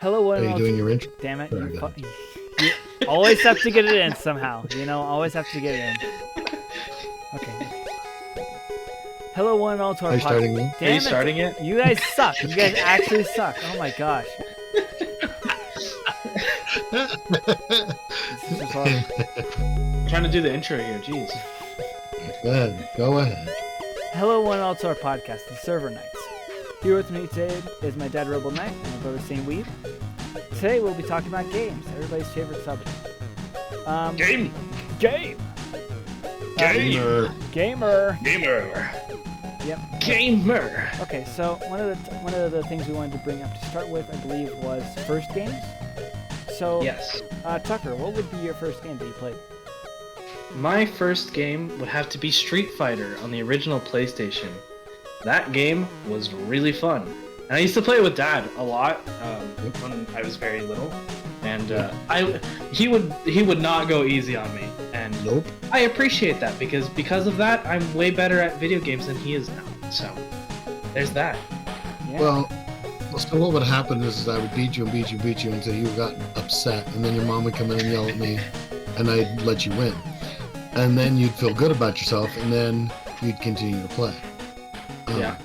Hello, one Are and you all. doing your intro? Damn it! There, You, I got you always have to get it in somehow. You know, always have to get it in. Okay. Hello, one and all to our Are you starting podcast. me? Damn Are you it! starting it? You guys suck. You guys actually suck. Oh my gosh. This is just horrible. I'm trying to do the intro here. Jeez. Go ahead. Hello, one and all to our podcast, The Server Knights. Here with me today is my dad, Rebel Knight, and my brother, Saint Weed. Today we'll be talking about games, everybody's favorite subject. Game. Game. Gamer. Gamer. Gamer. Yep. Gamer. Okay, so one of the things we wanted to bring up to start with, I believe, was first games. So, Yes. Tucker, what would be your first game that you played? My first game would have to be Street Fighter on the original PlayStation. That game was really fun. And I used to play it with Dad a lot when I was very little. And he would not go easy on me. And Nope. I appreciate that because of that, I'm way better at video games than he is now. So, there's that. Yeah. Well, so what would happen is I would beat you until you got upset, and then your mom would come in and yell at me, and I'd let you win. And then you'd feel good about yourself, and then you'd continue to play. Yeah.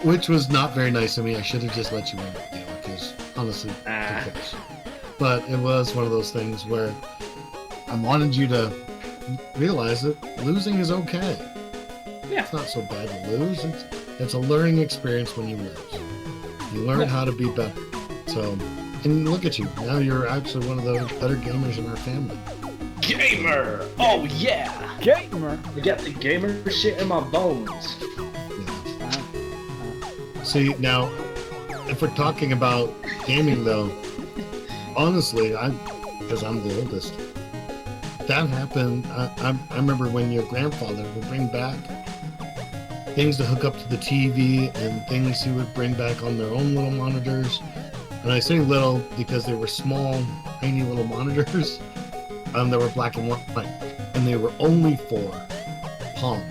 Which was not very nice of me. I should have just let you win, because honestly, who cares? But it was one of those things where I wanted you to realize that losing is okay. Yeah. It's not so bad to lose. It's a learning experience when you lose. You learn how to be better. So, and look at you. Now you're actually one of the better gamers in our family. Gamer! Oh yeah! Gamer. I got the gamer shit in my bones. Yeah. See, now, if we're talking about gaming, though, honestly, because I'm the oldest, that happened. I remember when your grandfather would bring back things to hook up to the TV and things he would bring back on their own little monitors. And I say little because they were small, tiny little monitors. They were black and white, and they were only for Pong.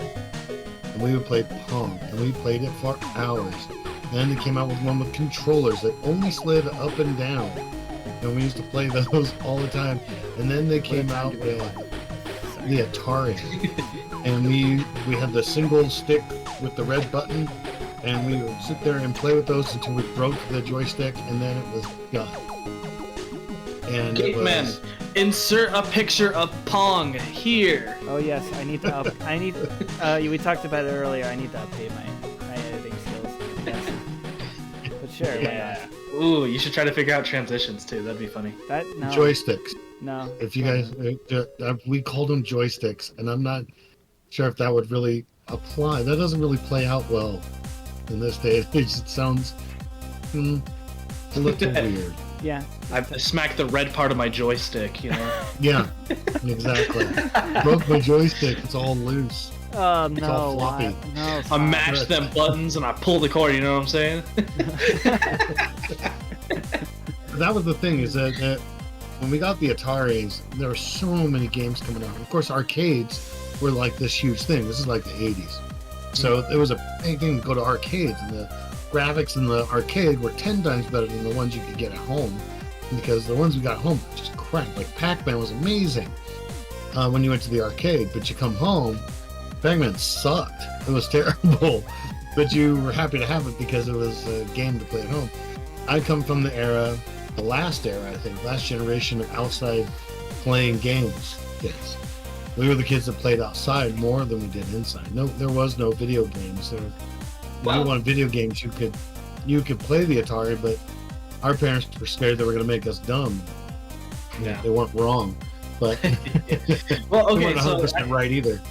And we would play Pong, and we played it for hours. Then they came out with one with controllers that only slid up and down, and we used to play those all the time. And then they came out with the Atari, and we had the single stick with the red button, and we would sit there and play with those until we broke the joystick, and then it was done. And it was... Man, insert a picture of Pong here. Oh yes, I need to we talked about it earlier. I need to update my editing skills. Yes. But sure. Yeah. Ooh, you should try to figure out transitions too. That'd be funny. No. Joysticks. No. If you guys, we called them joysticks, and I'm not sure if that would really apply. That doesn't really play out well in this day and age. It sounds a little weird. Yeah. I smacked the red part of my joystick, you know. Yeah, exactly. Broke my joystick. It's all loose. Oh It's no. all floppy. No. I stop. mashed them buttons and I pulled the cord. You know what I'm saying? That was the thing, is that when we got the Ataris, there were so many games coming out. Of course, arcades were like this huge thing. This is like the 80s. So it was a big thing to go to arcades, and the graphics in the arcade were 10 times better than the ones you could get at home, because the ones we got at home were just crap. Like Pac-Man was amazing when you went to the arcade, but you come home, Pac-Man sucked. It was terrible, but you were happy to have it because it was a game to play at home. I come from the last era, I think, last generation of outside playing games kids. We were the kids that played outside more than we did inside. No, there was no video games. If you wanted video games, you could play the Atari, but our parents were scared they were going to make us dumb. Yeah. They weren't wrong, but Well, they okay, weren't 100% right either.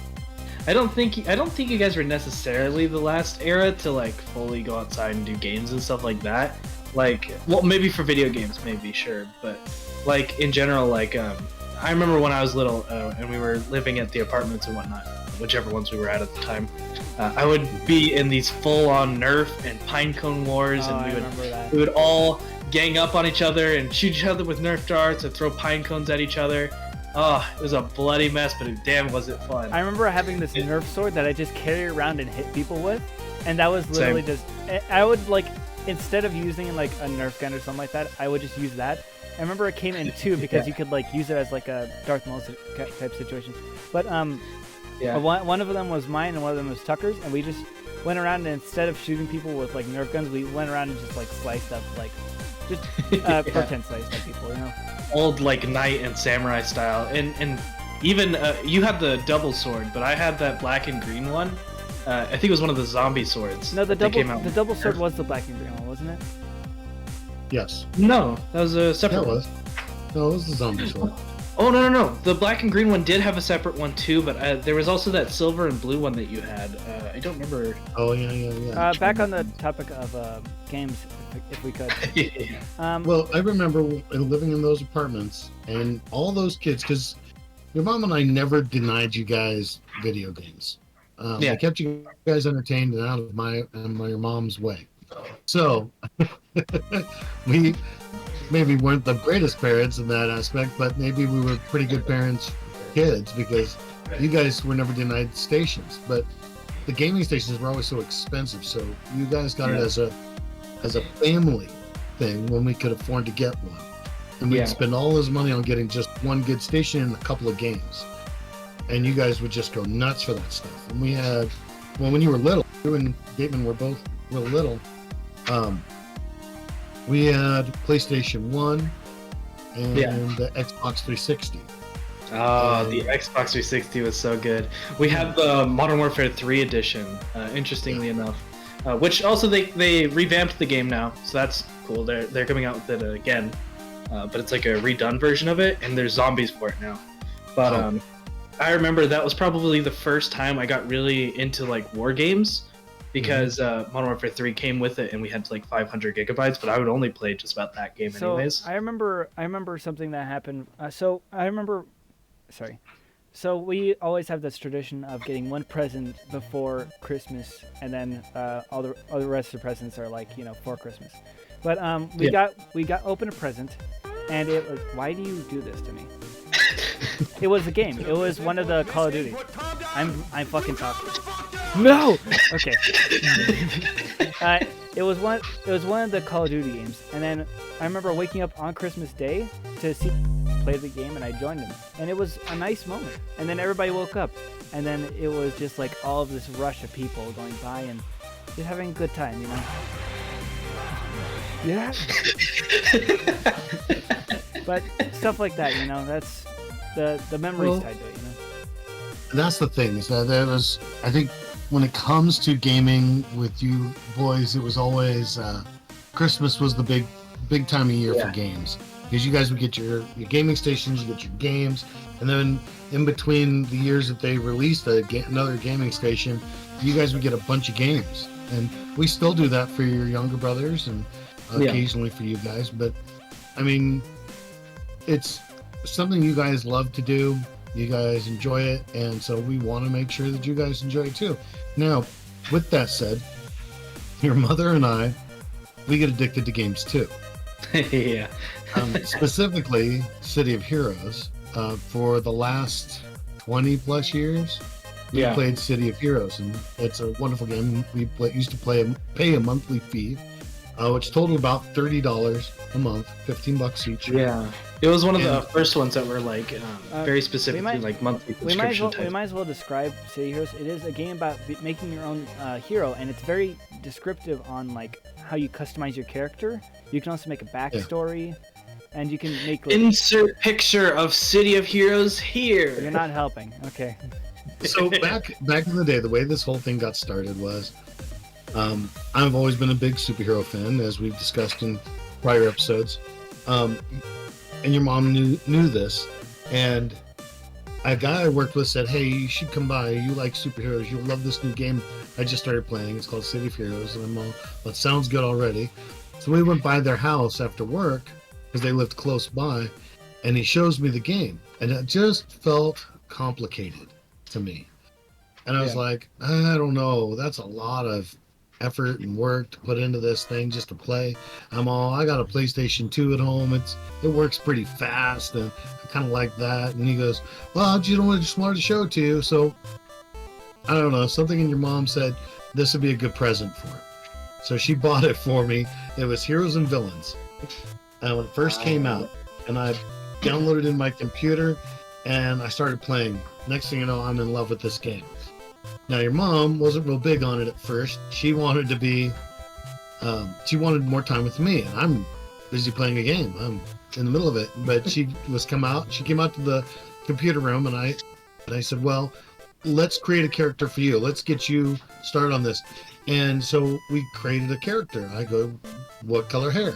I don't think you guys were necessarily the last era to like fully go outside and do games and stuff like that. Like, well, maybe for video games, maybe, sure, but like in general, like I remember when I was little and we were living at the apartments and whatnot, whichever ones we were at the time. I would be in these full-on Nerf and Pinecone wars, and we would all gang up on each other and shoot each other with Nerf darts and throw pine cones at each other. Oh, it was a bloody mess, but damn was it fun. I remember having this Nerf sword that I just carry around and hit people with, and that was literally just, I would like instead of using like a Nerf gun or something like that, I would just use that. I remember it came in 2 because you could like use it as like a Darth Maul type situation. But one of them was mine and one of them was Tucker's, and we just went around and instead of shooting people with like Nerf guns, we went around and just like sliced up like just pretend sliced up people, you know. Old like knight and samurai style, and even you had the double sword, but I had that black and green one. I think it was one of the zombie swords. No, the double sword was the black and green one, wasn't it? Yes. No, that was a separate That one. was. No, it was the zombie sword. Oh no! The black and green one did have a separate one too, but there was also that silver and blue one that you had. I don't remember. Oh yeah. Back on the topic of games, if we could. Well, I remember living in those apartments and all those kids, because your mom and I never denied you guys video games. I kept you guys entertained and out of your mom's way. So we maybe weren't the greatest parents in that aspect, but maybe we were pretty good parents, kids, because you guys were never denied stations. But the gaming stations were always so expensive, so you guys got it as a family thing when we could afford to get one, and we'd spend all this money on getting just one good station and a couple of games, and you guys would just go nuts for that stuff. And we had, well, when you were little, you and Gateman were both real little. We had PlayStation 1 and the Xbox 360. Oh, the Xbox 360 was so good. We had the Modern Warfare 3 edition, interestingly enough, which also they revamped the game now, so that's cool. They're coming out with it again, but it's like a redone version of it, and there's zombies for it now. But I remember that was probably the first time I got really into like war games, because Modern Warfare 3 came with it, and we had like 500 gigabytes, but I would only play just about that game anyways. I remember something that happened. So we always have this tradition of getting one present before Christmas, and then all the rest of the presents are like, you know, for Christmas. But we got open a present, and it was, why do you do this to me? It was a game. It was one of the Call of Duty. I'm fucking talking. No. Okay. It was one of the Call of Duty games, and then I remember waking up on Christmas Day to see play the game, and I joined him, and it was a nice moment. And then everybody woke up, and then it was just like all of this rush of people going by and just having a good time, you know. Yeah. But stuff like that, you know, that's the memories tied to it, you know. That's the thing, is that there was, I think, when it comes to gaming with you boys, it was always Christmas was the big time of year for games, because you guys would get your gaming stations, you get your games, and then in between the years that they released another gaming station, you guys would get a bunch of games. And we still do that for your younger brothers and occasionally for you guys. But I mean, it's something you guys love to do. You guys enjoy it, and so we want to make sure that you guys enjoy it too. Now, with that said, your mother and I, we get addicted to games too. Yeah. Specifically, City of Heroes. For the last 20 plus years, we played City of Heroes, and it's a wonderful game. We used to pay a monthly fee, which totaled about $30 a month, $15 each. Yeah. It was one of the first ones that were like very specifically like monthly subscription type. We might as well describe City Heroes. It is a game about making your own hero, and it's very descriptive on like how you customize your character. You can also make a backstory, and you can make like, insert picture of City of Heroes here. You're not helping. Okay. So back in the day, the way this whole thing got started was, I've always been a big superhero fan, as we've discussed in prior episodes. And your mom knew this, and a guy I worked with said, "Hey, you should come by. You like superheroes. You'll love this new game I just started playing. It's called City of Heroes." And I'm all, "That sounds good already." So we went by their house after work, because they lived close by, and he shows me the game, and it just felt complicated to me. And I was like, I don't know. That's a lot of effort and work to put into this thing just to play. I got a PlayStation 2 at home. It works pretty fast, and I kind of like that. And he goes, "Well, I just wanted to show it to you." So I don't know, something in your mom said this would be a good present for her. So she bought it for me. It was Heroes and Villains. And when it first came out, and I downloaded it in my computer, and I started playing. Next thing you know, I'm in love with this game. Now, your mom wasn't real big on it at first. She wanted to be, she wanted more time with me, and I'm busy playing a game. I'm in the middle of it. But she came out to the computer room, and I said, well, let's create a character for you. Let's get you started on this. And so we created a character. I go, what color hair?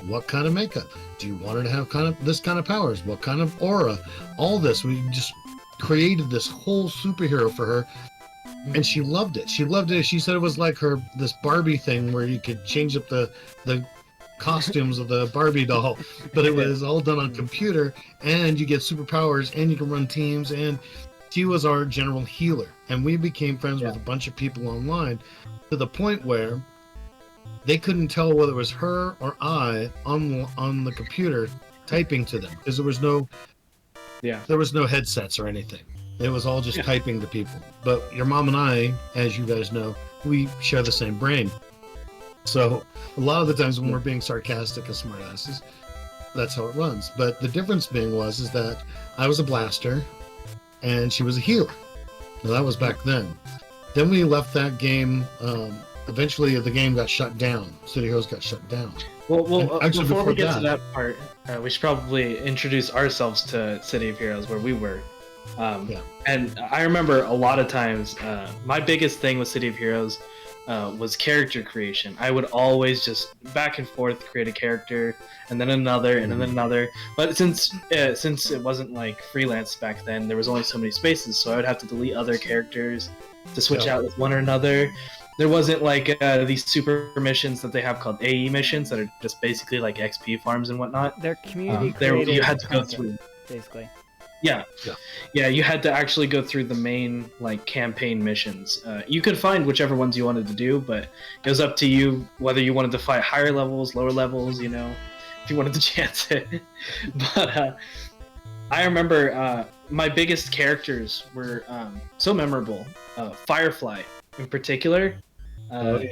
What kind of makeup? Do you want her to have this kind of powers? What kind of aura? All this. We just created this whole superhero for her. And she loved it. She loved it. She said it was like this Barbie thing where you could change up the costumes of the Barbie doll, but it was all done on computer, and you get superpowers, and you can run teams, and she was our general healer. And we became friends with a bunch of people online to the point where they couldn't tell whether it was her or I on the computer typing to them, because there was no headsets or anything. It was all just typing to people. But your mom and I, as you guys know, we share the same brain. So a lot of the times when we're being sarcastic as smartasses, that's how it runs. But the difference being is that I was a blaster and she was a healer. Now that was back then. Then we left that game. Eventually the game got shut down. City Heroes got shut down. Well, actually, before we get to that part, we should probably introduce ourselves to City of Heroes, where we were. And I remember a lot of times, my biggest thing with City of Heroes was character creation. I would always just back and forth create a character, and then another, and then another. But since it wasn't like freelance back then, there was only so many spaces, so I would have to delete other characters to switch out with one or another. There wasn't like these super missions that they have called AE missions that are just basically like XP farms and whatnot. They're community created. You had to go through basically. Yeah, you had to actually go through the main like campaign missions. You could find whichever ones you wanted to do, but it was up to you whether you wanted to fight higher levels, lower levels, if you wanted to chance it. But I remember my biggest characters were so memorable. Firefly in particular.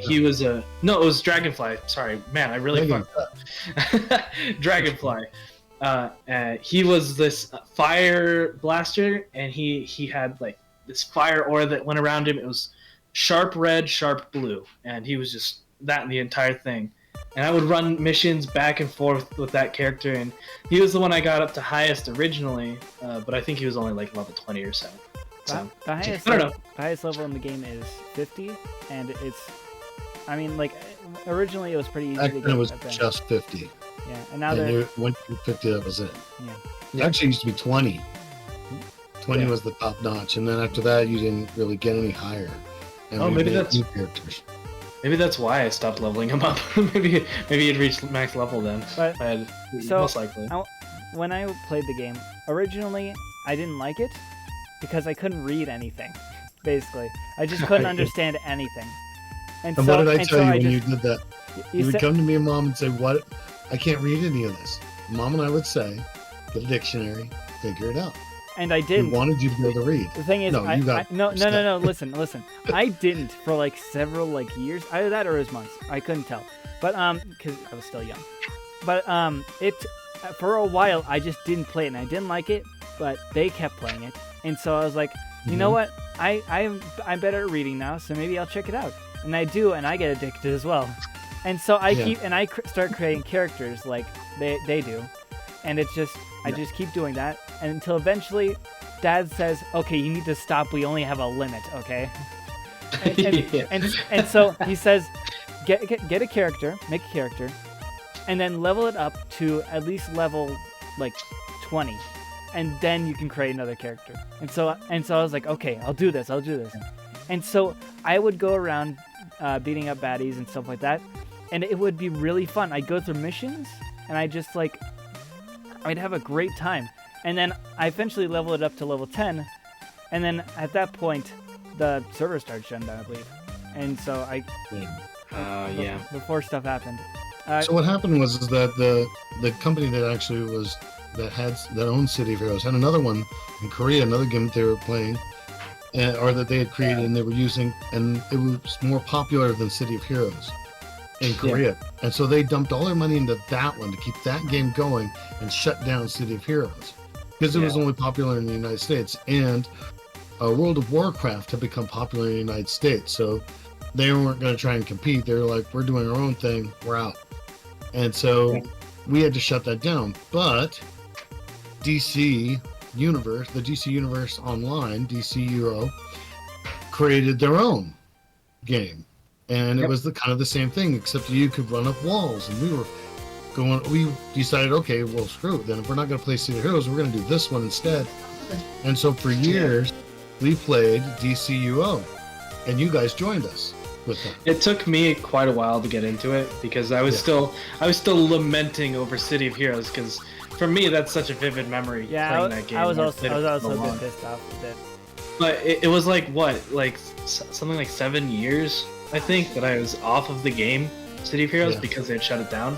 He was it was Dragonfly. Sorry, man, I really fucked up. Dragonfly. He was this fire blaster, and he had like this fire aura that went around him. It was sharp red, sharp blue, and he was just that in the entire thing. And I would run missions back and forth with that character, and he was the one I got up to highest originally, but I think he was only like level 20 or so. So the highest level in the game is 50, and originally it was pretty easy back to then get. It was up there. just 50. Yeah, and now they're once you 50, that was it. Yeah. It actually used to be 20. 20 was the top notch, and then after that, you didn't really get any higher. And maybe that's new characters. Maybe that's why I stopped leveling him up. maybe it reached max level then. But most likely. When I played the game originally, I didn't like it because I couldn't read anything. Basically, I just couldn't understand anything. And what did I tell you when you did that? You would come to me and Mom and say, "What? I can't read any of this." Mom and I would say, "Get a dictionary, figure it out." And I didn't. We wanted you to be able to read. The thing is, no. Listen. I didn't for like several years. Either that or it was months. I couldn't tell. But because I was still young. But for a while I just didn't play it, and I didn't like it. But they kept playing it, and so I was like, you know what? I'm better at reading now, so maybe I'll check it out. And I do, and I get addicted as well. And so I start creating characters like they do, and it's just I just keep doing that until eventually Dad says, "Okay, you need to stop. We only have a limit, okay?" And so he says, "Get a character, make a character, and then level it up to at least level 20, and then you can create another character." And so I was like, "Okay, I'll do this. And so I would go around beating up baddies and stuff like that. And it would be really fun. I'd go through missions, and I'd have a great time. And then I eventually leveled it up to level 10, and then at that point, the server started shutting down, I believe. And so before stuff happened. So what happened was that the company that owned City of Heroes had another one in Korea, another game that they were playing, or that they had created and they were using, and it was more popular than City of Heroes. in Korea. And so they dumped all their money into that one to keep that game going and shut down City of Heroes because it was only popular in the United States. And World of Warcraft had become popular in the United States. So they weren't going to try and compete. They were like, we're doing our own thing. We're out. And so we had to shut that down. But DC Universe, the DC Universe Online, DCUO, created their own game. And it was the kind of the same thing, except you could run up walls. And we decided, okay, well, screw it. Then if we're not going to play City of Heroes, we're going to do this one instead. And so for years, we played DCUO. And you guys joined us with that. It took me quite a while to get into it because I was still lamenting over City of Heroes because for me that's such a vivid memory playing that game. I was also a bit pissed off with it. But it was like something like 7 years I think that I was off of the game City of Heroes because they had shut it down.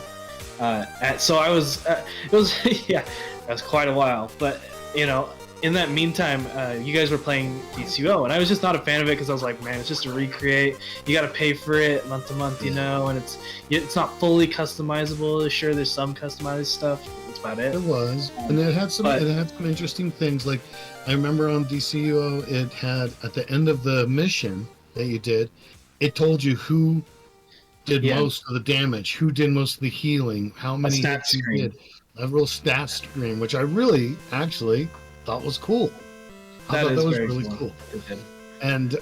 So I was it was that was quite a while. But in that meantime, you guys were playing DCUO, and I was just not a fan of it because I was like, man, it's just a recreate. You got to pay for it month to month, and it's not fully customizable. Sure, there's some customized stuff. That's about it. It was, and it had some interesting things. Like I remember on DCUO, it had at the end of the mission that you did, it told you who did most of the damage, who did most of the healing, how many hits you did. A real stat screen, which I really actually thought was cool. I thought that was really cool. And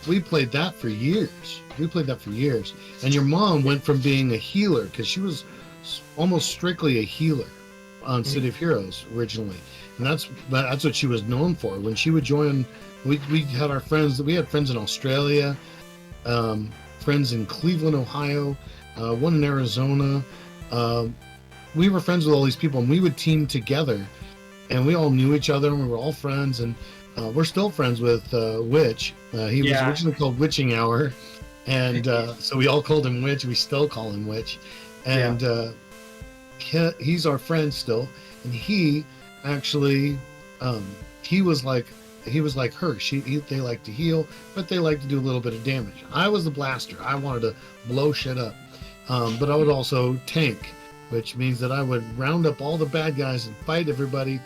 we played that for years. And your mom went from being a healer because she was almost strictly a healer on City of Heroes originally, and that's what she was known for. When she would join, we had our friends. We had friends in Australia, friends in Cleveland, Ohio, one in Arizona. We were friends with all these people, and we would team together. And we all knew each other, and we were all friends, and we're still friends with Witch. He was originally called Witching Hour, and so we all called him Witch. We still call him Witch, and he's our friend still. And he actually, he was like her. They like to heal, but they like to do a little bit of damage. I was the blaster. I wanted to blow shit up, but I would also tank, which means that I would round up all the bad guys and fight everybody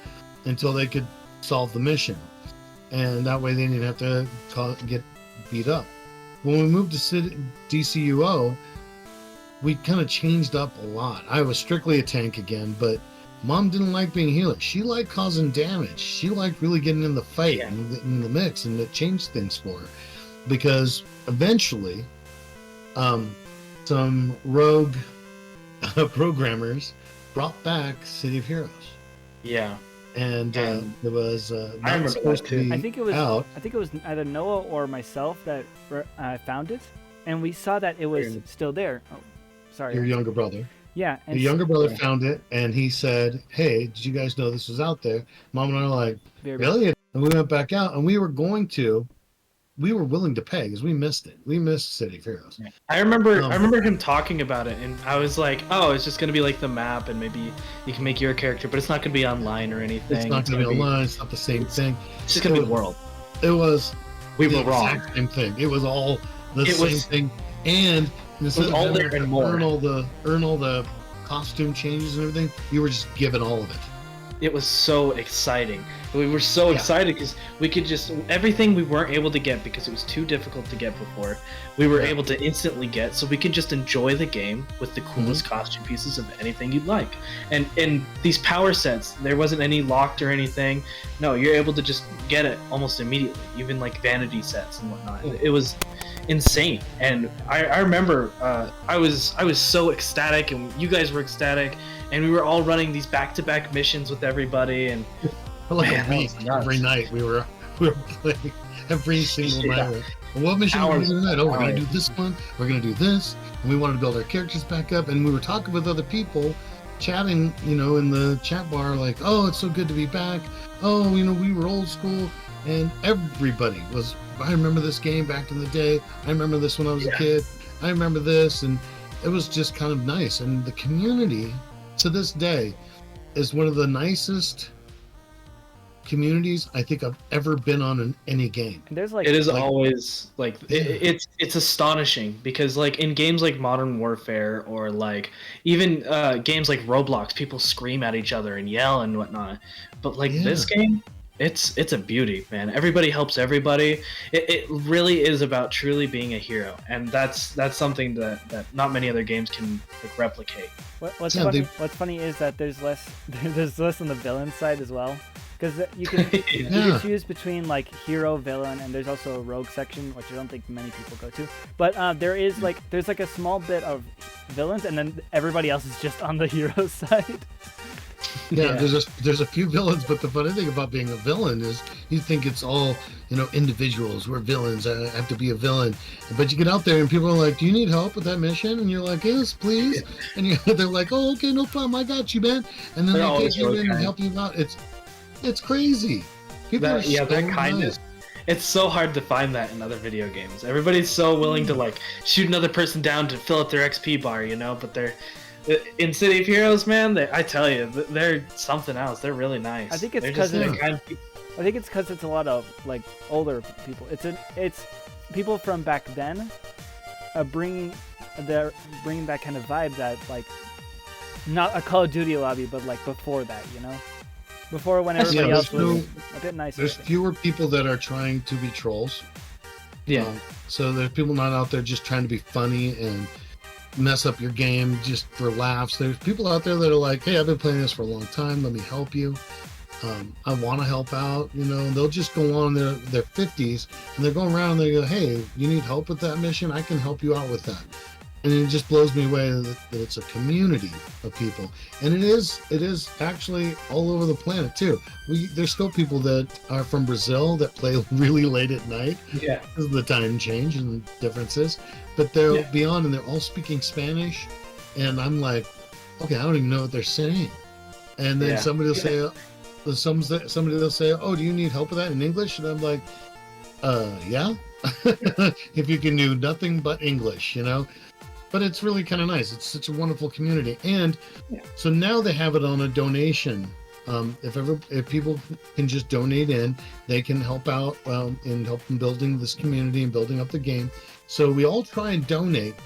until they could solve the mission. And that way they didn't have to get beat up. When we moved to DCUO, we kind of changed up a lot. I was strictly a tank again, but Mom didn't like being a healer. She liked causing damage. She liked really getting in the fight and in the mix, and it changed things for her. Because eventually, some rogue programmers brought back City of Heroes. Yeah. And it was I remember supposed that to too. be I think it out. was either Noah or myself that found it, and we saw that it was still there. Oh, sorry. Your younger brother. Yeah. And The younger brother found it, and he said, "Hey, did you guys know this was out there?" Mom and I were like, "Really?" And we went back out, and we were willing to pay because we missed it. We missed City of Heroes. Yeah. I remember him talking about it, and I was like, "Oh, it's just gonna be like the map, and maybe you can make your character, but it's not gonna be online or anything. It's not gonna be online. It's not the same thing. It's just gonna be the world." It was. We were wrong. Exact same thing. It was all the same thing, and this was all there and more. Earn all the costume changes and everything. You were just given all of it. It was so exciting. We were so excited because we could just everything we weren't able to get because it was too difficult to get before. We were able to instantly get, so we could just enjoy the game with the coolest costume pieces of anything you'd like. And in these power sets, there wasn't any locked or anything. No, you're able to just get it almost immediately. Even like vanity sets and whatnot. It was insane. And I remember I was so ecstatic, and you guys were ecstatic, and we were all running these back-to-back missions with everybody, and for like a week, every night we were playing every single night. And what mission are we going to do tonight? Oh, we're going to do this one. We're going to do this. And we wanted to build our characters back up. And we were talking with other people, chatting, in the chat bar, like, "Oh, it's so good to be back. Oh, we were old school." And everybody was, "I remember this game back in the day. I remember this when I was a kid. I remember this." And it was just kind of nice. And the community, to this day, is one of the nicest communities I think I've ever been on in any game. And there's like it is always like it's astonishing because like in games like Modern Warfare or like even games like Roblox, people scream at each other and yell and whatnot. But like this game, it's a beauty, man. Everybody helps everybody. It really is about truly being a hero, and that's something that not many other games can like replicate. What's funny is that there's less on the villain side as well, because you can you can choose between like hero, villain, and there's also a rogue section, which I don't think many people go to. But there's like a small bit of villains, and then everybody else is just on the hero side. Yeah, there's a few villains, but the funny thing about being a villain is you think it's all, individuals. We're villains. I have to be a villain. But you get out there and people are like, "Do you need help with that mission?" And you're like, "Yes, please." And they're like, "Oh, okay, no problem. I got you, man." And then they take you in and help you out. It's crazy. People are so that kindness. It's so hard to find that in other video games. Everybody's so willing to like shoot another person down to fill up their XP bar, but they're in City of Heroes, man. I tell you, they're something else. They're really nice. I think it's because it's a lot of like older people. It's people from back then, bringing that kind of vibe that like not a Call of Duty lobby, but like before that, before when everybody else was a bit nicer. There's fewer people that are trying to be trolls. Yeah. So there's people not out there just trying to be funny and mess up your game just for laughs. There's people out there that are like, "Hey, I've been playing this for a long time. Let me help you. I want to help out." They'll just go on their 50s and they're going around and they go, "Hey, you need help with that mission? I can help you out with that." And it just blows me away that it's a community of people, and it is actually all over the planet too. There's still people that are from Brazil that play really late at night because of the time change and differences, but they'll be on and they're all speaking Spanish, and I'm like, okay, I don't even know what they're saying. And then somebody will say, "Oh, do you need help with that in English?" And I'm like, yeah. If you can do nothing but English, But it's really kind of nice. It's such a wonderful community, and so now they have it on a donation. If people can just donate in, they can help out and help in building this community and building up the game. So we all try and donate.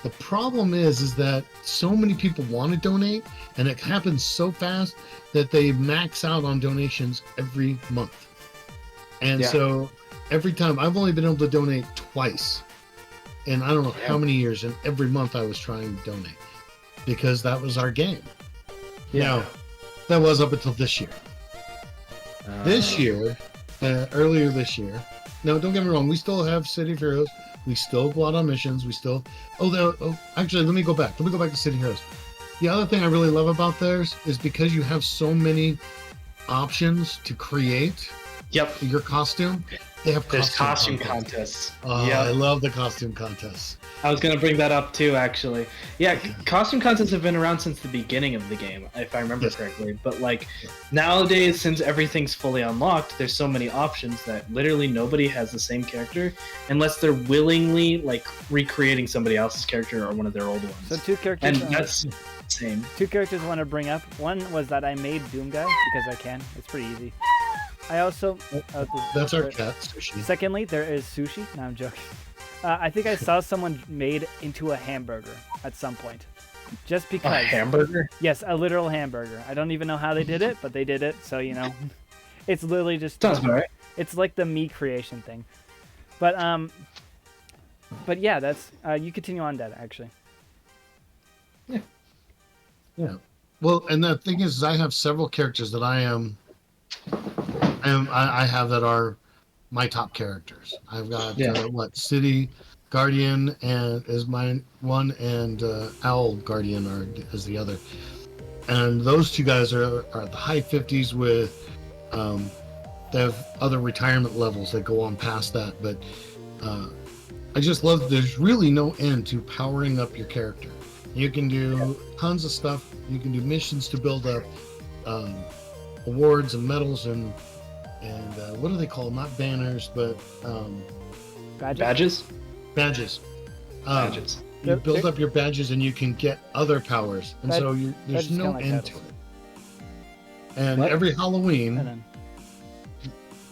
The problem is that so many people want to donate, and it happens so fast that they max out on donations every month. And so every time, I've only been able to donate twice. And I don't know how many years, and every month I was trying to donate because that was our game. Now, that was up until this year. Earlier this year. No, don't get me wrong. We still have City of Heroes. We still go out on missions. We still. Actually, let me go back. Let me go back to City of Heroes. The other thing I really love about theirs is because you have so many options to create your costume. There's costume contests. I love the costume contests. I was going to bring that up too, actually. Yeah, costume contests have been around since the beginning of the game, if I remember correctly. But like nowadays, since everything's fully unlocked, there's so many options that literally nobody has the same character unless they're willingly like recreating somebody else's character or one of their old ones. So two characters. And that's insane. Two characters I want to bring up. One was that I made Doom Guy because I can. It's pretty easy. I also... that's our cat, Sushi. Secondly, there is Sushi. No, I'm joking. I think I saw someone made into a hamburger at some point. Just because... A hamburger? Yes, a literal hamburger. I don't even know how they did it, but they did it, so, it's literally just... Sounds about right. It's like the me creation thing. But yeah, that's... you continue on, Dad, actually. Yeah. Well, and the thing is I have several characters that I have that are my top characters. I've got City Guardian and is my one, and Owl Guardian is the other. And those two guys are at the high 50s with they have other retirement levels that go on past that. But I just love there's really no end to powering up your character. You can do tons of stuff. You can do missions to build up awards and medals and what do they call them? Not banners, but badges. Badges. You build up your badges and you can get other powers, and so there's no end to it. And every Halloween,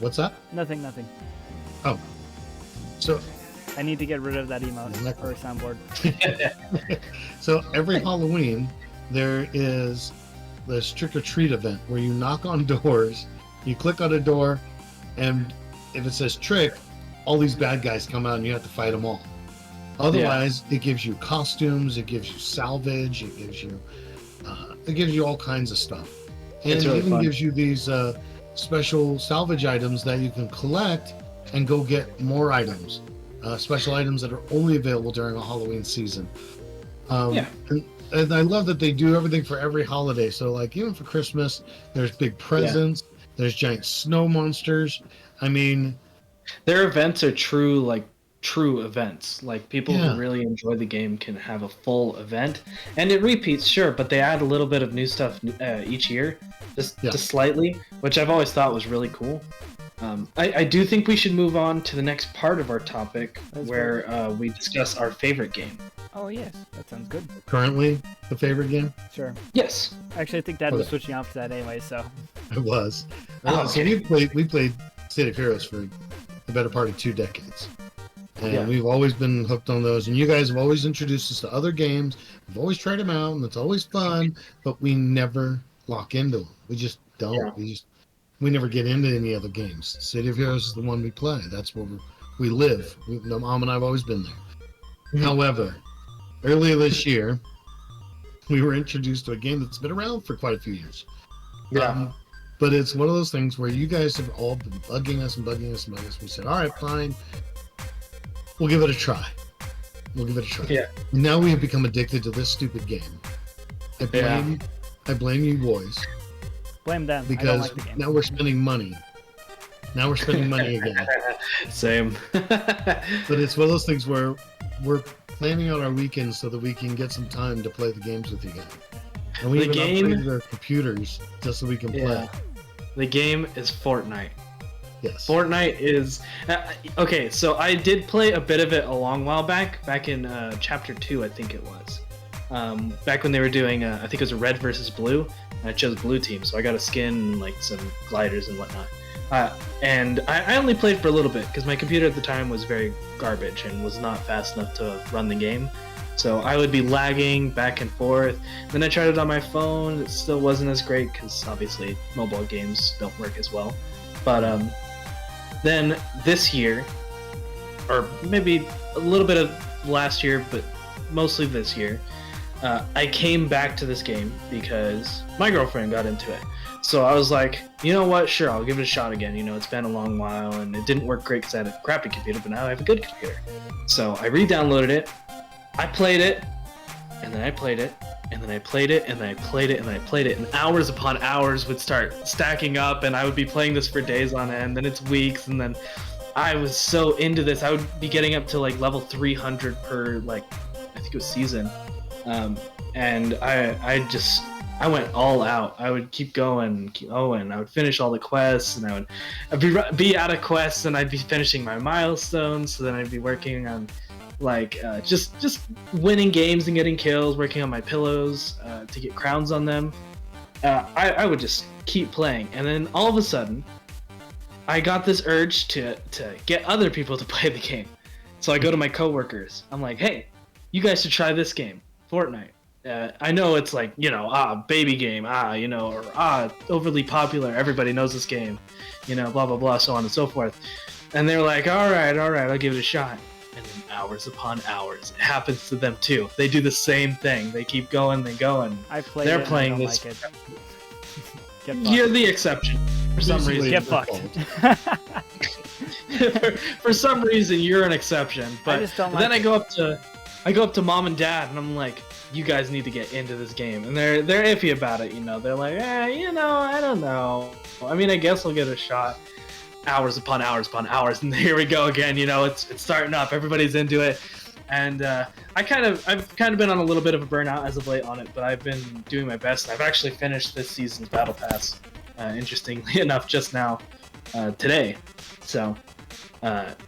What's that? Nothing. Oh, so I need to get rid of that emote or soundboard. so every Halloween there is this trick or treat event where you knock on doors, you click on a door, and if it says trick, all these bad guys come out and you have to fight them all. Otherwise, it gives you costumes, it gives you salvage, it gives you all kinds of stuff, and It's it really even fun. gives you these special salvage items that you can collect and go get more items, special items that are only available during a Halloween season. And I love that they do everything for every holiday. So, like, even for Christmas, there's big presents, there's giant snow monsters. I mean, Their events are true events. Like people Yeah. who really enjoy the game can have a full event, and it repeats, sure, but they add a little bit of new stuff each year, just slightly, which I've always thought was really cool. I do think we should move on to the next part of our topic, where we discuss our favorite game. Oh yes, that sounds good. currently, the favorite game? Sure. Yes. Actually, I think Dad was Okay. switching off to that anyway. So It was. Oh, So okay. we played State of Heroes for the better part of 2 decades. And Yeah. we've always been hooked on those. And you guys have always introduced us to other games. We've always tried them out, and it's always fun, but we never lock into them. We just don't. Yeah. We never get into any other games. City of Heroes is the one we play. That's where we live. Mom and I have always been there. Mhm. However, earlier this year, we were introduced to a game that's been around for quite a few years. But it's one of those things where you guys have all been bugging us. We said, all right, fine. We'll give it a try. Yeah. And now we have become addicted to this stupid game. I blame you boys, blame them. I don't because like the game. now we're spending money. Now we're spending money again. Same. But it's one of those things where we're planning out our weekends so that we can get some time to play the games with you guys. And we The even game- upgraded our computers just so we can play. Yeah. The game is Fortnite. Yes. Fortnite is okay. So I did play a bit of it a long while back in chapter 2, I think it was. Back when they were doing, I think it was a red versus blue, and I chose blue team, so I got a skin and like some gliders and whatnot. And I only played for a little bit because my computer at the time was very garbage and was not fast enough to run the game. So I would be lagging back and forth. Then I tried it on my phone. It still wasn't as great because obviously mobile games don't work as well. But then this year, or maybe a little bit of last year, but mostly this year, I came back to this game because my girlfriend got into it. So I was like, you know what? Sure, I'll give it a shot again. You know, it's been a long while and it didn't work great because I had a crappy computer, but now I have a good computer. So I re-downloaded it. I played it, and then I played it, and then I played it, and then I played it, and then I played it, and hours upon hours would start stacking up, and I would be playing this for days on end, then it's weeks, and then I was so into this. I would be getting up to like level 300 per, like, I think it was season, and I went all out. I would keep going, I would finish all the quests, and I'd be out of quests, and I'd be finishing my milestones, so then I'd be working on like just winning games and getting kills, working on my pillows to get crowns on them. I would just keep playing, and then all of a sudden I got this urge to get other people to play the game. So I go to my coworkers. I'm like, hey, you guys should try this game, Fortnite. I know it's like, you know, baby game, you know, or overly popular, everybody knows this game, you know, blah blah blah, so on and so forth. And they're like, all right, I'll give it a shot. And then hours upon hours, it happens to them too. They do the same thing. They keep going, they go, and I played they're it playing and I this. don't like it. Get fucked. You're the exception for some Basically, reason. Get your fucked. for some reason, you're an exception. But just don't then like I go up to mom and dad, and I'm like, you guys need to get into this game, and they're iffy about it. You know, they're like, you know, I don't know. I mean, I guess I'll get a shot. Hours upon hours upon hours, and here we go again. You know, it's starting up. Everybody's into it, and I've kind of been on a little bit of a burnout as of late on it, but I've been doing my best. I've actually finished this season's battle pass, interestingly enough, just now today. So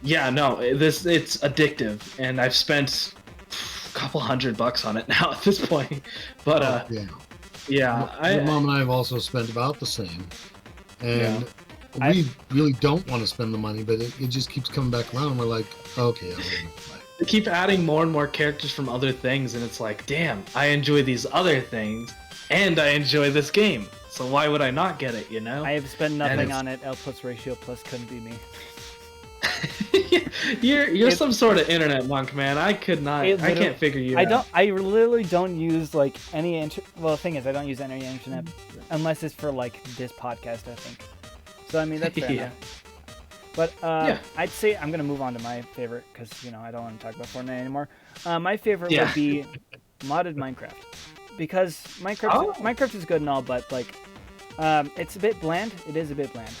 yeah, no, it's addictive, and I've spent a couple $100 on it now at this point. But yeah. yeah, My mom and I have also spent about the same. And we really don't want to spend the money, but it just keeps coming back around. We're like, okay, I'm gonna play. They keep adding more and more characters from other things, and it's like, damn, I enjoy these other things, and I enjoy this game. So why would I not get it, you know? I have spent nothing on it. L plus ratio plus couldn't be me. You're some sort of internet monk, man. I can't figure you out. I literally don't use like any well, the thing is, I don't use any internet unless it's for like this podcast, I think. So I mean, that's fair enough. But I'd say I'm gonna move on to my favorite because I don't want to talk about Fortnite anymore. My favorite would be modded Minecraft, because Minecraft is good and all, but like it's a bit bland. It is a bit bland.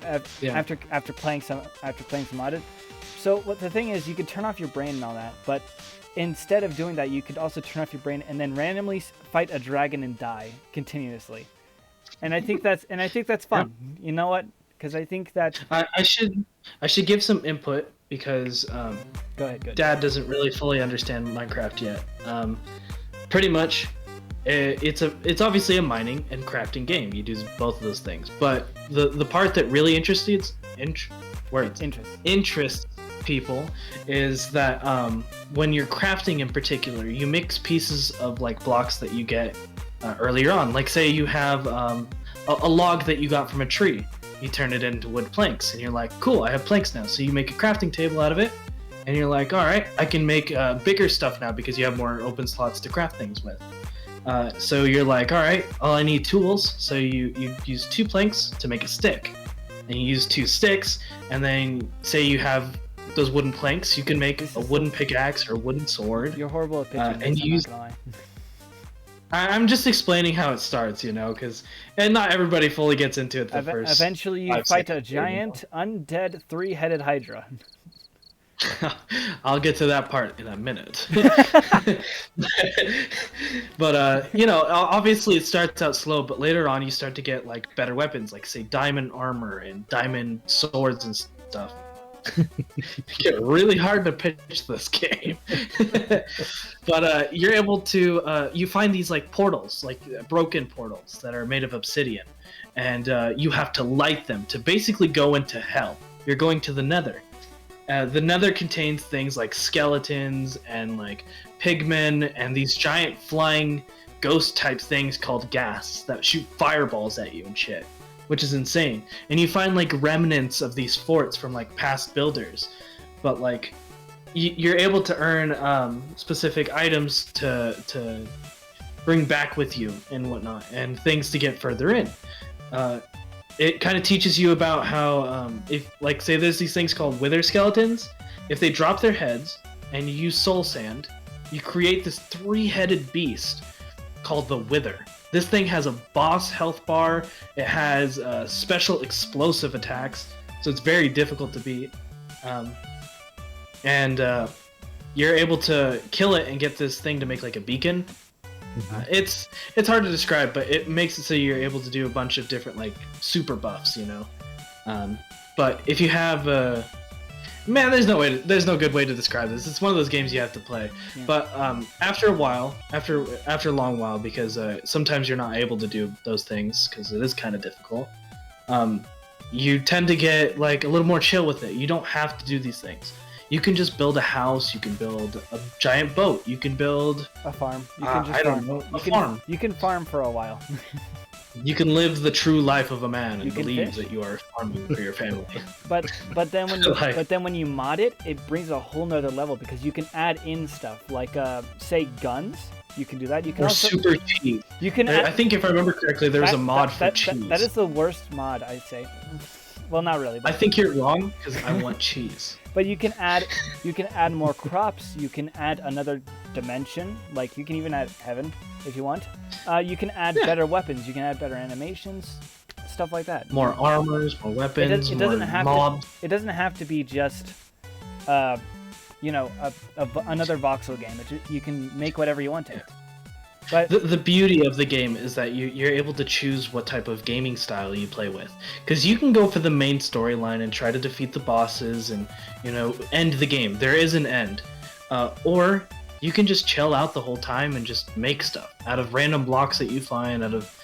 After playing some modded. So what the thing is, you could turn off your brain and all that, but instead of doing that, you could also turn off your brain and then randomly fight a dragon and die continuously. And I think that's fun. Yeah. You know what? Because I think that I should give some input because go ahead. Dad doesn't really fully understand Minecraft yet. Pretty much, it's obviously a mining and crafting game. You do both of those things, but the part that really interests people is that when you're crafting in particular, you mix pieces of like blocks that you get earlier on. Like say you have a log that you got from a tree. You turn it into wood planks, and you're like, cool, I have planks now. So you make a crafting table out of it, and you're like, all right, I can make bigger stuff now because you have more open slots to craft things with. So you're like, all right, I need tools. So you use 2 planks to make a stick, and you use 2 sticks, and then say you have those wooden planks, you can make a wooden pickaxe or a wooden sword. You're horrible at pitching. And you use. I'm just explaining how it starts, and not everybody fully gets into it first. Eventually, you fight a giant, undead, 3-headed Hydra. I'll get to that part in a minute. But obviously it starts out slow, but later on you start to get like better weapons, like say diamond armor and diamond swords and stuff. It's get really hard to pitch this game. But you're able to you find these like portals, like broken portals that are made of obsidian, and you have to light them to basically go into hell. You're going to the nether. The nether contains things like skeletons and like pigmen and these giant flying ghost type things called ghast that shoot fireballs at you and shit, which is insane. And you find like remnants of these forts from like past builders, but like you're able to earn specific items to bring back with you and whatnot, and things to get further in. It kind of teaches you about how if like say there's these things called wither skeletons, if they drop their heads and you use soul sand, you create this 3-headed beast called the wither. This thing has a boss health bar. It has special explosive attacks, so it's very difficult to beat. And you're able to kill it and get this thing to make like a beacon. It's hard to describe, but it makes it so you're able to do a bunch of different like super buffs, But if you have there's no good way to describe this. It's one of those games you have to play. Yeah. But after a while, after a long while, because sometimes you're not able to do those things because it is kind of difficult. You tend to get like a little more chill with it. You don't have to do these things. You can just build a house. You can build a giant boat. You can build a farm. You can just farm. You can farm for a while. You can live the true life of a man and believe that you are farming for your family. But then when you mod it, it brings a whole nother level because you can add in stuff like say guns. You can do that. You can also super cheese. You can. I think if I remember correctly, there was a mod for cheese. That is the worst mod, I'd say. Well, not really. I think you're wrong because I want cheese. But you can add more crops. You can add another dimension. Like you can even add heaven if you want. You can add better weapons. You can add better animations, stuff like that. More armors, more weapons, more mobs. It doesn't have to be just, another voxel game. You can make whatever you want to. But the beauty of the game is that you're able to choose what type of gaming style you play with, because you can go for the main storyline and try to defeat the bosses and end the game. There is an end, or you can just chill out the whole time and just make stuff out of random blocks that you find, out of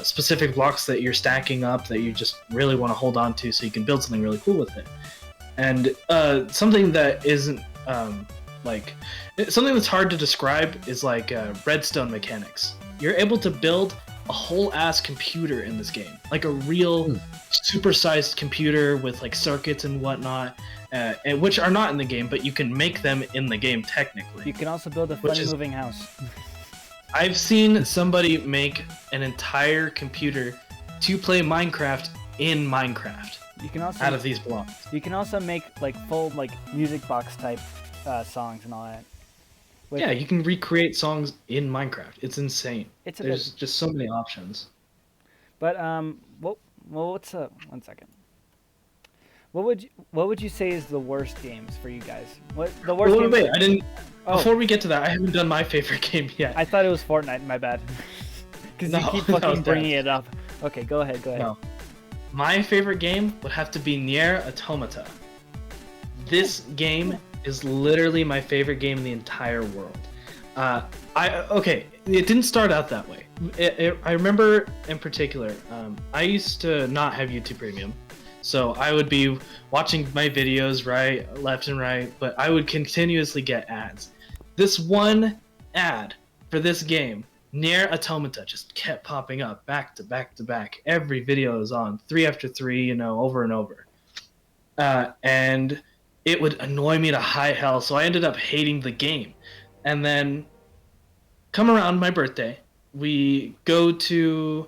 specific blocks that you're stacking up that you just really want to hold on to so you can build something really cool with it. And something that isn't like something that's hard to describe is like redstone mechanics. You're able to build a whole ass computer in this game, like a real supersized computer with like circuits and whatnot, and which are not in the game, but you can make them in the game technically. You can also build a funny moving house. I've seen somebody make an entire computer to play Minecraft in Minecraft. You can also out of these blocks. You can also make like full like music box type songs and all that. Yeah, you can recreate songs in Minecraft. It's insane. There's bit... just so many options. But what's one second. What would you say is the worst games for you guys? What the worst? Wait, I didn't. Oh. Before we get to that, I haven't done my favorite game yet. I thought it was Fortnite. My bad. Because you keep fucking bringing it up. Okay, go ahead. No. My favorite game would have to be Nier Automata. This game is literally my favorite game in the entire world. It didn't start out that way. I remember in particular, I used to not have YouTube Premium, so I would be watching my videos left and right, but I would continuously get ads. This one ad for this game, Nier Automata, just kept popping up back to back to back. Every video is on 3 after 3, over and over, and it would annoy me to high hell, so I ended up hating the game. And then, come around my birthday, we go to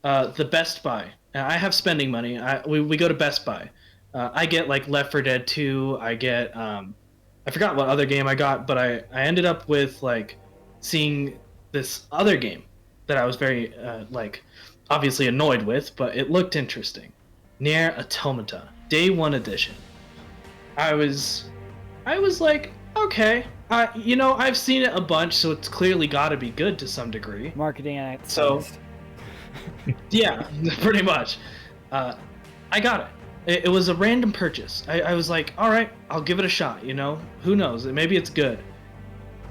the Best Buy. I have spending money. We go to Best Buy. I get like Left 4 Dead 2. I get I forgot what other game I got, but I ended up with like seeing this other game that I was very obviously annoyed with, but it looked interesting. Nier Automata, Day 1 edition. I was like, okay, I've seen it a bunch, so it's clearly got to be good to some degree. Marketing at so, yeah, pretty much. I got it. It was a random purchase. I was like, all right, I'll give it a shot. Who knows? Maybe it's good.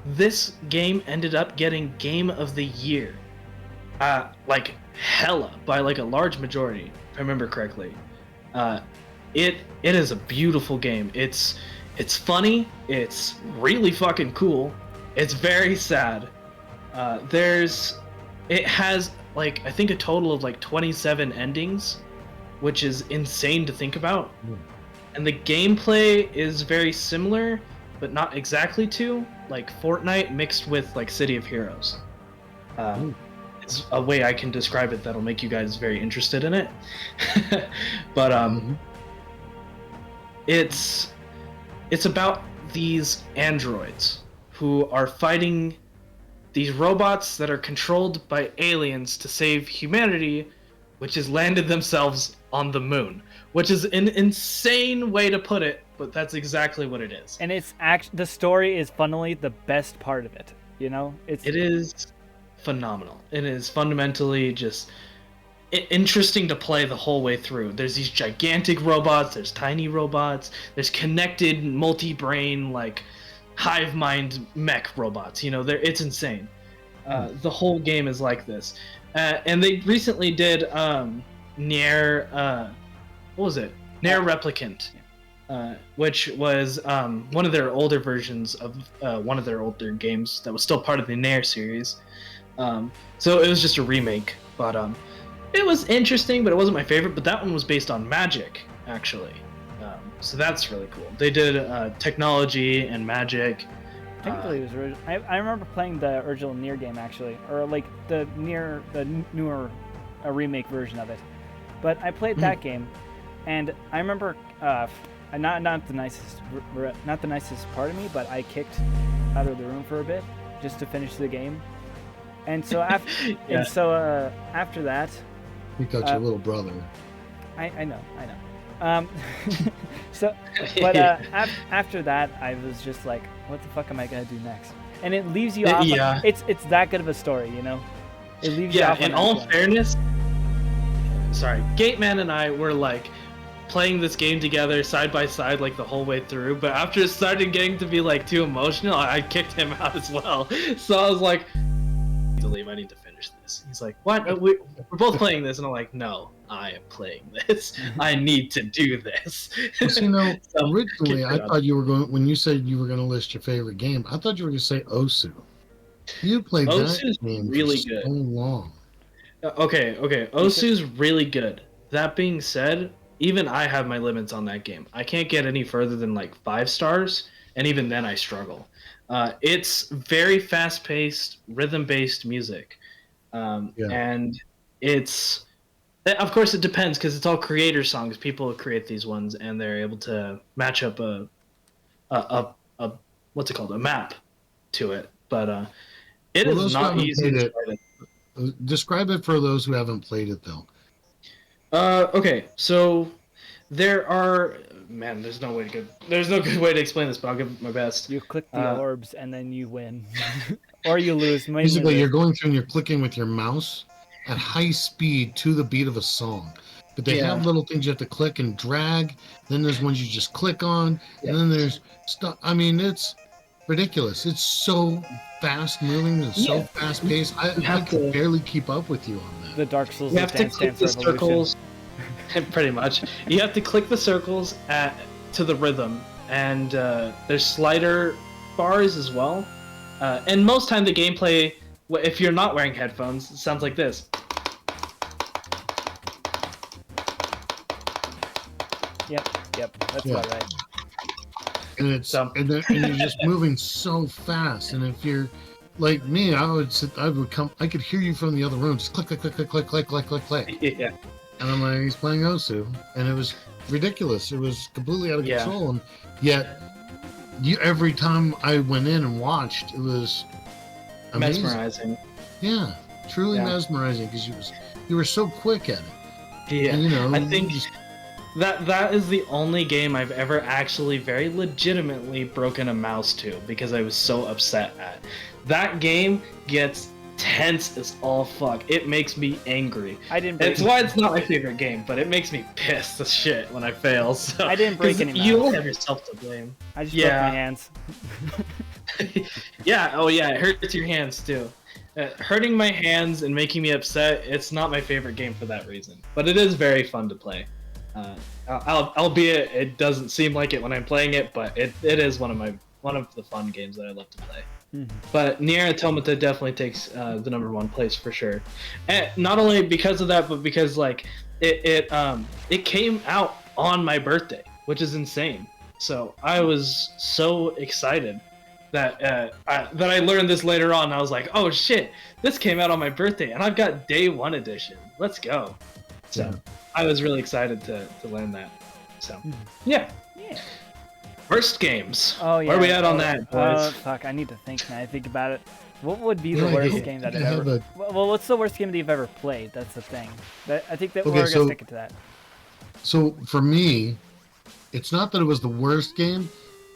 This game ended up getting Game of the Year, like hella by like a large majority, if I remember correctly. It is a beautiful game. It's funny. It's really fucking cool. It's very sad. It has like I think a total of like 27 endings, which is insane to think about. And the gameplay is very similar, but not exactly to like Fortnite mixed with like City of Heroes. It's a way I can describe it that'll make you guys very interested in it. But it's about these androids who are fighting these robots that are controlled by aliens to save humanity, which has landed themselves on the moon, which is an insane way to put it, but that's exactly what it is. And it's the story is funnily the best part of it. It is phenomenal. It is fundamentally just interesting to play the whole way through. There's these gigantic robots, there's tiny robots, there's connected multi-brain like hive mind mech robots. It's insane. The whole game is like this. And they recently did Nier what was it? Nier Replicant, which was one of their older versions of one of their older games that was still part of the Nier series. So it was just a remake, but it was interesting, but it wasn't my favorite. But that one was based on magic, actually. So that's really cool. They did technology and magic. Technically, it was original. I remember playing the original Nier game, actually, or like the newer remake version of it. But I played that game, and I remember not the nicest part of me, but I kicked out of the room for a bit just to finish the game. And so after that, you got your little brother. I know. After that, I was just like, what the fuck am I gonna do next? And it leaves you off. Yeah. It's that good of a story, It leaves you off. In all fairness, Gateman and I were like playing this game together side by side like the whole way through. But after it started getting to be like too emotional, I kicked him out as well. So I was like, I need to leave. I need to finish finish this. He's like, what? We're both playing this, and I'm like, no, I am playing this. I need to do this. Well, originally I thought you were going, when you said you were going to list your favorite game, I thought you were going to say Osu. You played that game really for so long. Okay. Osu's really good. That being said, even I have my limits on that game. I can't get any further than like 5 stars, and even then I struggle. It's very fast-paced, rhythm-based music, and it's, of course, it depends because it's all creator songs. People create these ones, and they're able to match up a what's it called, a map to it. But it is not easy. Describe it for those who haven't played it, though. Okay, so there are. Man, there's no good way to explain this, but I'll give it my best. You click the orbs and then you win, or you lose. Basically, you're going through and you're clicking with your mouse at high speed to the beat of a song. But they have little things you have to click and drag. Then there's ones you just click on, and then there's stuff. I mean, it's ridiculous. It's so fast moving and so fast paced. I can barely keep up with you on that. The Dark Souls. You have to click the circles. Pretty much. You have to click the circles to the rhythm, and there's slider bars as well. And most time the gameplay, if you're not wearing headphones, it sounds like this. Yep, that's about right. And it's and you're just moving so fast. And if you're like me, I could hear you from the other room, just click, click, click, click, click, click, click, click, click. Yeah. And I'm like, he's playing Osu, and it was ridiculous. It was completely out of control, and yet, every time I went in and watched, it was amazing. Mesmerizing. Yeah, truly mesmerizing because you were so quick at it. Yeah, and, I think that is the only game I've ever actually very legitimately broken a mouse to because I was so upset at. That game gets tense as all fuck. It makes me angry. It's why it's not my favorite game, but it makes me pissed as shit when I fail. So I didn't break any mouse. You have yourself to blame. I just broke my hands. It hurts your hands too. Hurting my hands and making me upset, it's not my favorite game for that reason. But it is very fun to play. Albeit it doesn't seem like it when I'm playing it, but it is one of the fun games that I love to play. Mm-hmm. But Nier Automata definitely takes the #1 place for sure, and not only because of that, but because like it came out on my birthday, which is insane. So I was so excited that I learned this later on. I was like, oh shit, this came out on my birthday, and I've got Day 1 edition. Let's go! So I was really excited to learn that. So yeah. Worst games. Oh yeah. Where are we at on that, boys? Fuck, I need to think now. I think about it. What would be the worst game that I've ever? Well, what's the worst game that you've ever played? That's the thing. I think that we're gonna stick it to that. So for me, it's not that it was the worst game.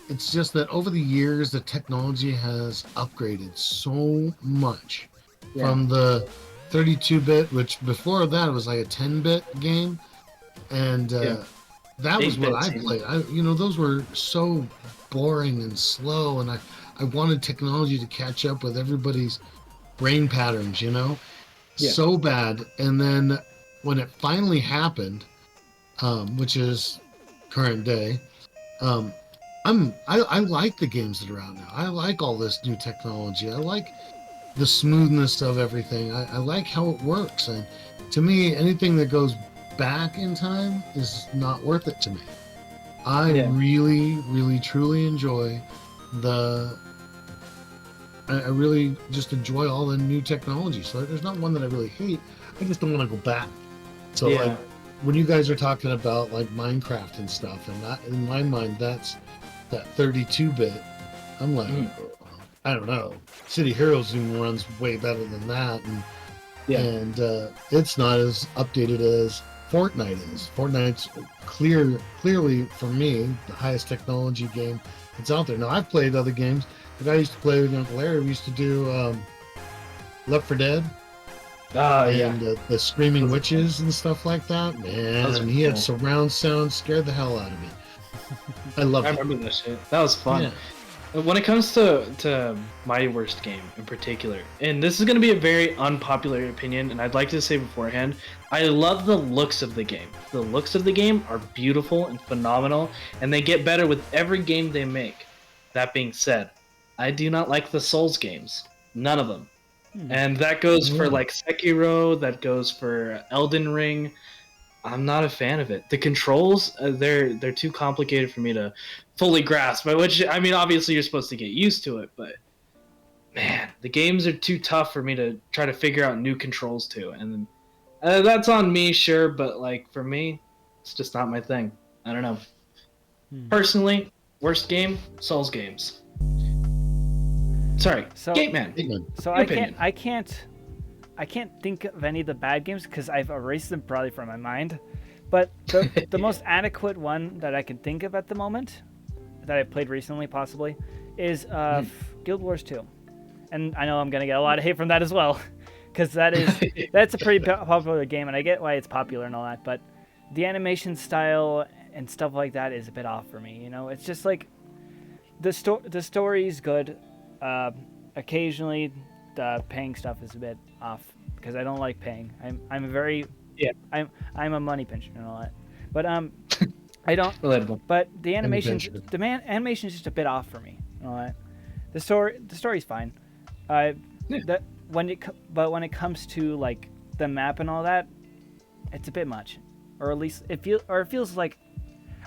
It's just that over the years, the technology has upgraded so much from the 32-bit, which before that it was like a 10-bit game, and that was what I played. Those were so boring and slow, and I wanted technology to catch up with everybody's brain patterns, so bad. And then when it finally happened, which is current day, I like the games that are out now. I like all this new technology. I like the smoothness of everything. I like how it works. And to me, anything that goes back in time is not worth it to me. I really, really, truly enjoy I really just enjoy all the new technology. So there's not one that I really hate. I just don't want to go back. So like when you guys are talking about like Minecraft and stuff, and that, in my mind, that's that 32-bit. I'm like, I don't know. City Heroes even runs way better than that, and it's not as updated as Fortnite is. Fortnite's clearly for me the highest technology game that's out there. Now I've played other games. Like I used to play with Uncle Larry. We used to do Left 4 Dead. And the Screaming Witches and stuff like that. Man, and he had surround sound, scared the hell out of me. I loved it. I remember that shit. That was fun. When it comes to my worst game in particular, and this is going to be a very unpopular opinion, and I'd like to say beforehand, I love the looks of the game. The looks of the game are beautiful and phenomenal, and they get better with every game they make. That being said, I do not like the Souls games. None of them. And that goes for like Sekiro, that goes for Elden Ring. I'm not a fan of it. The controls, they're too complicated for me to fully grasp. By which I mean, obviously you're supposed to get used to it, but man, the games are too tough for me to try to figure out new controls to. And that's on me, sure, but like for me, it's just not my thing. I don't know. Personally, worst game, Souls games. Sorry, So, Gate Man. So Your opinion. I can't think of any of the bad games because I've erased them probably from my mind. But the most adequate one that I can think of at the moment, that I've played recently possibly, is Guild Wars 2. And I know I'm gonna get a lot of hate from that as well, because that's a pretty popular game, and I get why it's popular and all that. But the animation style and stuff like that is a bit off for me. You know, it's just like the story's good. Occasionally, the paying stuff is a bit off because I don't like paying. I'm a very I'm a money pincher and all that, but I don't. Relatable. But the animation animation is just a bit off for me and all that. The story's fine. But when it comes to like the map and all that, it's a bit much, or at least it feels like,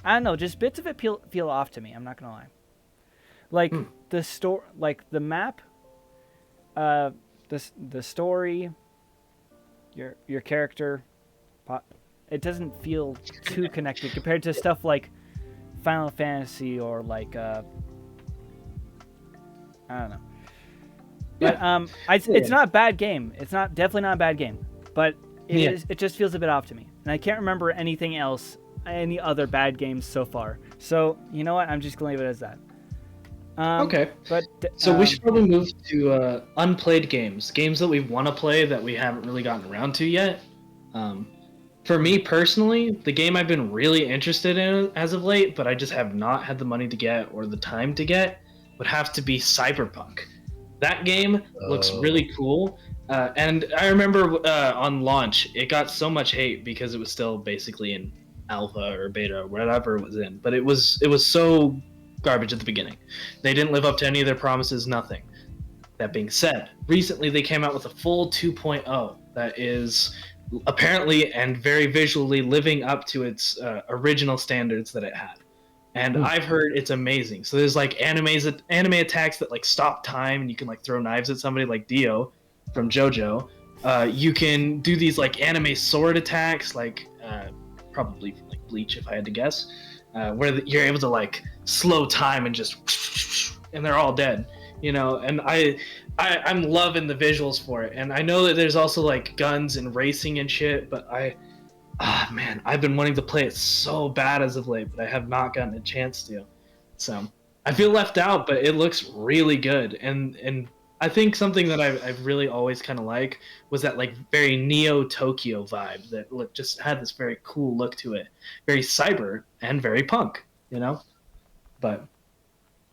I don't know, just bits of it feel off to me. I'm not gonna lie. Like the map, the story, your character, it doesn't feel too connected compared to stuff like Final Fantasy or like I don't know. But it's not a bad game. It's definitely not a bad game, but it just feels a bit off to me, and I can't remember any other bad games so far. So you know what? I'm just gonna leave it as that. Okay. But so we should probably move to unplayed games that we want to play that we haven't really gotten around to yet. For me personally, the game I've been really interested in as of late, but I just have not had the money to get or the time to get, would have to be Cyberpunk. That game looks really cool. And I remember on launch, it got so much hate because it was still basically in alpha or beta or whatever it was in. But it was so garbage at the beginning. They didn't live up to any of their promises, nothing. That being said, recently they came out with a full 2.0 that is apparently and very visually living up to its original standards that it had. And I've heard it's amazing. So there's like anime attacks that like stop time, and you can like throw knives at somebody like Dio from JoJo. You can do these like anime sword attacks, like probably like Bleach if I had to guess, where you're able to like slow time and just and they're all dead, you know. And I'm loving the visuals for it. And I know that there's also like guns and racing and shit, but man, I've been wanting to play it so bad as of late, but I have not gotten a chance to. So I feel left out, but it looks really good. And I think something that I've really always kind of like was that like very Neo Tokyo vibe that just had this very cool look to it, very cyber and very punk, you know. But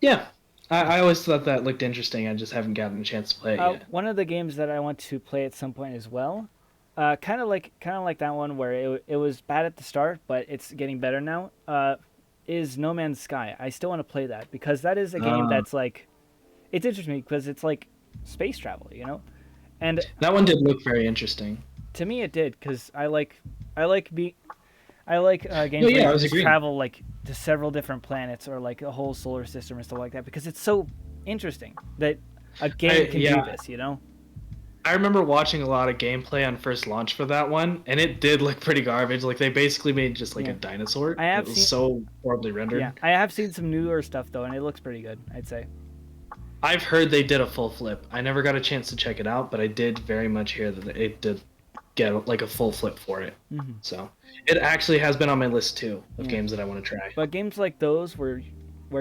yeah, I always thought that looked interesting. I just haven't gotten a chance to play it yet. One of the games that I want to play at some point as well, kind of like that one where it was bad at the start, but it's getting better now. Is No Man's Sky. I still want to play that because that is a game that's like, it's interesting because it's like space travel, you know. And that one did look very interesting. To me, it did because I like games where you just travel like to several different planets or like a whole solar system or stuff like that, because it's so interesting that a game can do this, you know. I remember watching a lot of gameplay on first launch for that one, and it did look pretty garbage. Like they basically made just like a dinosaur. It was so horribly rendered. Yeah, I have seen some newer stuff though, and it looks pretty good, I'd say. I've heard they did a full flip. I never got a chance to check it out, but I did very much hear that it did get like a full flip for it. Mm-hmm. So it actually has been on my list too of games that I want to try. But games like those where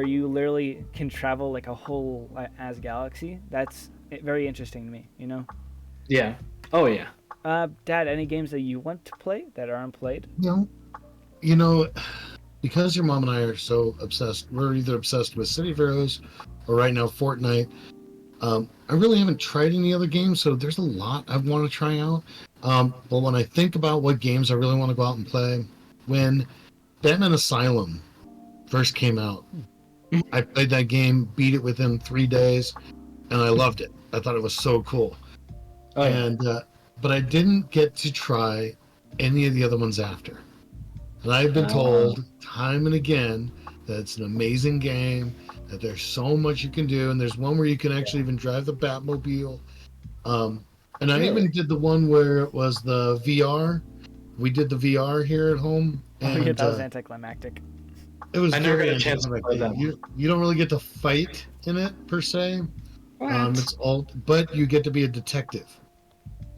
you literally can travel like a whole as galaxy, that's very interesting to me, you know. Yeah. Oh yeah. Dad, any games that you want to play that are unplayed? No. You know, because your mom and I are so obsessed, we're either obsessed with City of Heroes or right now Fortnite. I really haven't tried any other games, so there's a lot I want to try out. But when I think about what games I really want to go out and play, when Batman Asylum first came out, I played that game, beat it within 3 days, and I loved it. I thought it was so cool. Oh, yeah. And but I didn't get to try any of the other ones after. And I've been told time and again that it's an amazing game, that there's so much you can do, and there's one where you can actually even drive the Batmobile. And I even did the one where it was the VR. We did the VR here at home. And, yeah, that was anticlimactic. It was I never very got a chance to play that anticlimactic. You don't really get to fight in it per se. What? It's all, but you get to be a detective.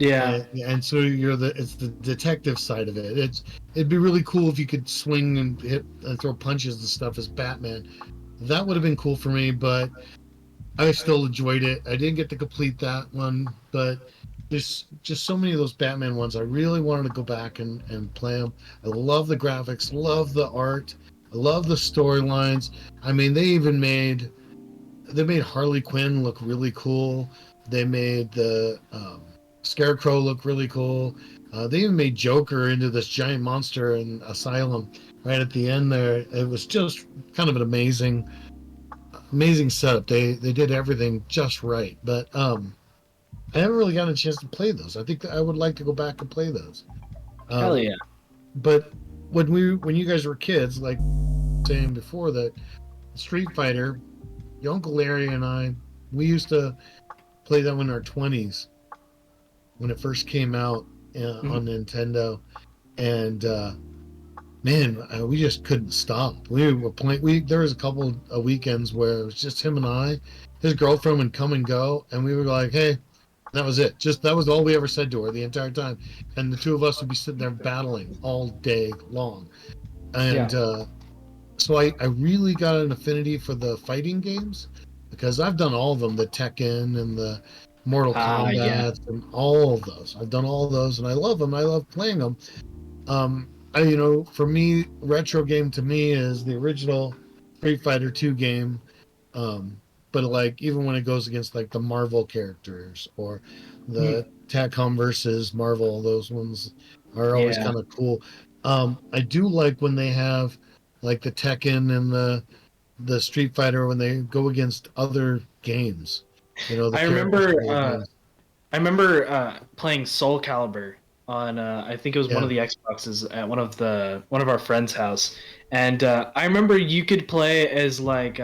Yeah. And so it's the detective side of it. It'd be really cool if you could swing and hit and throw punches and stuff as Batman. That would have been cool for me, but I still enjoyed it. I didn't get to complete that one, but there's just so many of those Batman ones. I really wanted to go back and play them. I love the graphics, love the art, I love the storylines. I mean, they made Harley Quinn look really cool. They made the Scarecrow look really cool. They even made Joker into this giant monster in Asylum right at the end there. It was just kind of an amazing setup. They did everything just right. But I haven't really gotten a chance to play those. I think that I would like to go back and play those. Hell yeah. But when you guys were kids, like saying before, that Street Fighter, your Uncle Larry and I, we used to play that in our 20s when it first came out on Nintendo, and man, we just couldn't stop. We were playing. There was a couple of weekends where it was just him and I. His girlfriend would come and go, and we were like, "Hey," that was it. Just that was all we ever said to her the entire time, and the two of us would be sitting there battling all day long. And so I really got an affinity for the fighting games because I've done all of them, the Tekken and the Mortal Kombat and all of those. I've done all of those, and I love them. I love playing them. For me, retro game to me is the original Street Fighter 2 game. But like even when it goes against like the Marvel characters or the Capcom versus Marvel, those ones are always kind of cool. I do like when they have like the Tekken and the Street Fighter when they go against other games. I remember playing Soul Calibur on I think it was one of the Xboxes at one of our friends' house, and I remember you could play as like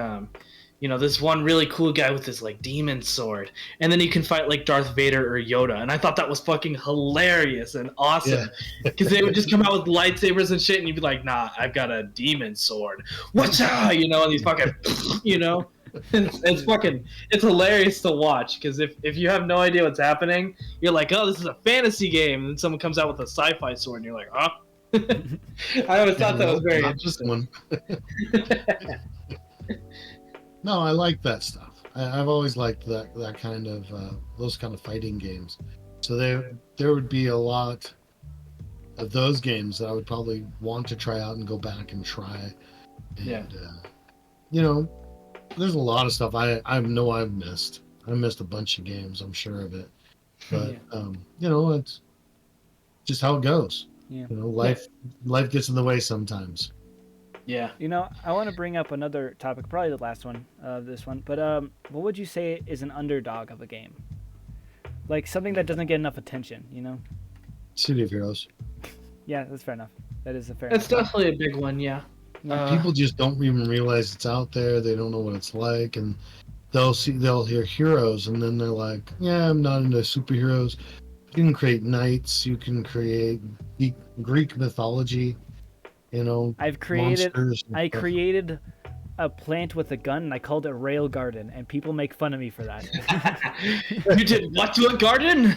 this one really cool guy with this like demon sword, and then you can fight like Darth Vader or Yoda, and I thought that was fucking hilarious and awesome because they would just come out with lightsabers and shit, and you'd be like, nah, I've got a demon sword, what's and these fucking it's hilarious to watch because if you have no idea what's happening, you're like, oh, this is a fantasy game, and then someone comes out with a sci-fi sword and you're like, huh. I always thought that was very interesting. No, I like that stuff. I've always liked that kind of those kind of fighting games. So there would be a lot of those games that I would probably want to try out and go back and try. And there's a lot of stuff I know I've missed. I missed a bunch of games, I'm sure of it. But it's just how it goes. Yeah. Life gets in the way sometimes. Yeah. I want to bring up another topic, probably the last one of this one. But what would you say is an underdog of a game? Like something that doesn't get enough attention, City of Heroes. Yeah, that's fair enough. That is a fair. It's definitely a big one, yeah. People just don't even realize it's out there. They don't know what it's like, and they'll hear heroes, and then they're like, "Yeah, I'm not into superheroes." You can create knights. You can create Greek mythology. I created a plant with a gun, and I called it Rail Garden, and people make fun of me for that. You did what to a garden?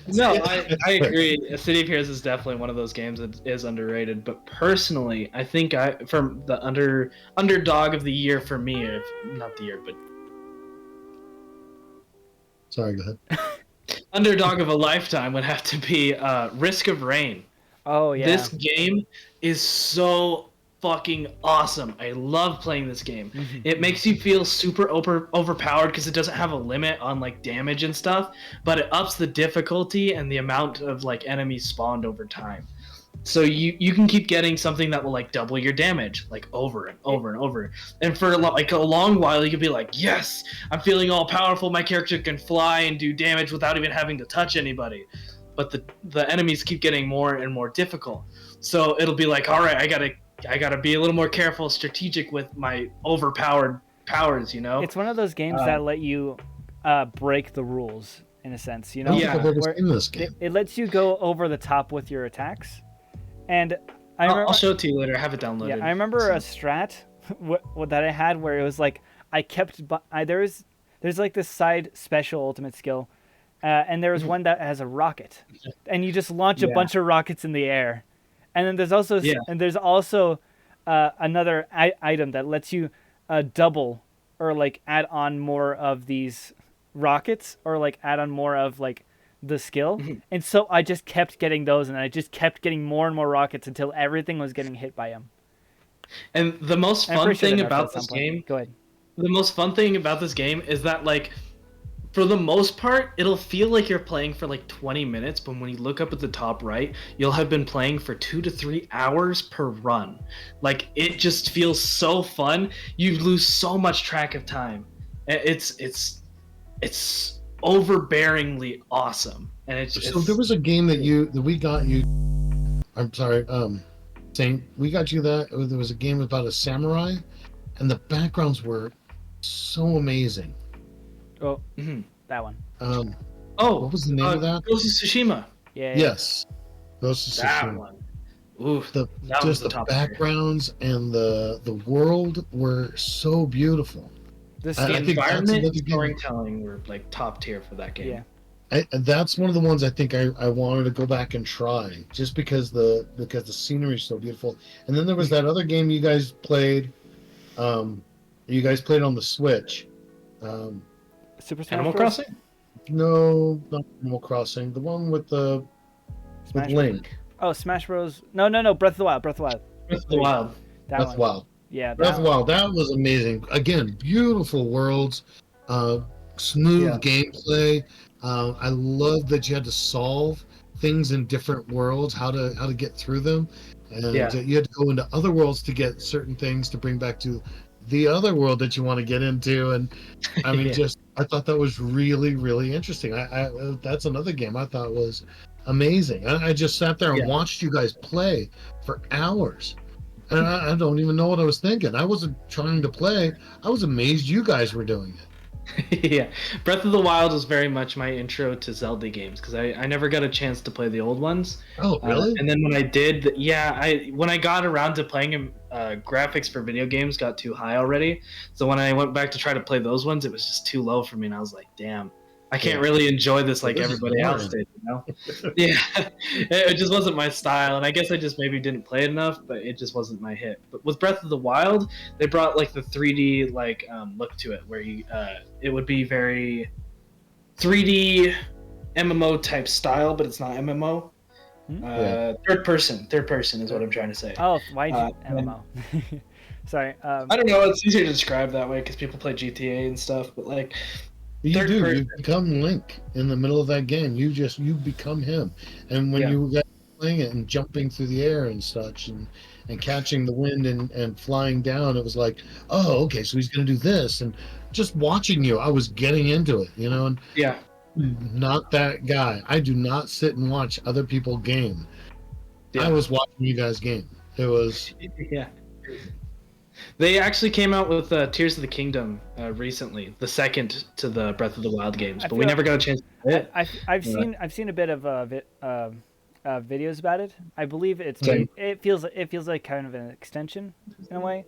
No, I agree. City of Heroes is definitely one of those games that is underrated. But personally, I think from the underdog of the year for me, not the year, but sorry, go ahead. Underdog of a lifetime would have to be Risk of Rain. Oh yeah. This game is so fucking awesome. I love playing this game. It makes you feel super overpowered because it doesn't have a limit on like damage and stuff, but it ups the difficulty and the amount of like enemies spawned over time. So you can keep getting something that will like double your damage like over and over and over. And for like a long while you could be like, yes, I'm feeling all powerful. My character can fly and do damage without even having to touch anybody. But the enemies keep getting more and more difficult. So it'll be like, all right, I gotta be a little more careful, strategic with my overpowered powers. You know, It's one of those games that let you break the rules in a sense. You I know, don't think I've ever Where seen this game. it lets you go over the top with your attacks. And I'll show it to you later. I have it downloaded. Yeah, I remember a strat that I had where it was like I kept there's like this side special ultimate skill, and there was one that has a rocket, and you just launch a bunch of rockets in the air, and then there's also another item that lets you double or like add on more of these rockets or like add on more of like the skill. And so I just kept getting those, and I just kept getting more and more rockets until everything was getting hit by them. And the most fun thing about this game, go ahead. The most fun thing about this game is that like for the most part it'll feel like you're playing for like 20 minutes, but when you look up at the top right, you'll have been playing for 2 to 3 hours per run. Like it just feels so fun. You lose so much track of time. It's overbearingly awesome, and So there was a game that we got you. I'm sorry, Saint. We got you that there was a game about a samurai, and the backgrounds were so amazing. Oh, that one. What was the name of that? Ghost of Tsushima. Yeah. Yes, Ghost of That Tsushima. one. Oof. Just the backgrounds and the world were so beautiful. The environment and storytelling were like top tier for that game. Yeah. That's one of the ones I think I wanted to go back and try, just because the scenery is so beautiful. And then there was that other game you guys played. You guys played on the Switch. Super Smash Animal Bros? Crossing? No, not Animal Crossing. The one with Link. Oh, Smash Bros. No. Breath of the Wild. Breath of the Wild. That Breath one. of the Wild. Yeah. Breath of the Wild. That was amazing. Again, beautiful worlds, smooth gameplay. I love that you had to solve things in different worlds, how to get through them, and you had to go into other worlds to get certain things to bring back to the other world that you want to get into. And I mean, I thought that was really, really interesting. That's another game I thought was amazing. I just sat there and watched you guys play for hours. And I don't even know what I was thinking. I wasn't trying to play. I was amazed you guys were doing it. Yeah, Breath of the Wild was very much my intro to Zelda games because I never got a chance to play the old ones. Oh, really? And then when I did, when I got around to playing them, graphics for video games got too high already. So when I went back to try to play those ones, it was just too low for me, and I was like, damn. I can't really enjoy this like everybody else did, you know? Yeah, it just wasn't my style, and I guess I just maybe didn't play it enough, but it just wasn't my hit. But with Breath of the Wild, they brought like the 3D look to it, where it would be very 3D MMO type style, but it's not MMO. Third person is what I'm trying to say. Oh, why MMO? Sorry. I don't know. It's easier to describe that way because people play GTA and stuff, but like. You become Link in the middle of that game. You become him. And when you were playing it and jumping through the air and such and catching the wind and flying down, it was like, oh, okay, so he's going to do this. And just watching you, I was getting into it, you know? And not that guy. I do not sit and watch other people game. I was watching you guys game. It was... Yeah. They actually came out with Tears of the Kingdom recently, the second to the Breath of the Wild games, but we never got a chance to play it. I've seen a bit of videos about it. I believe it feels like kind of an extension in a way,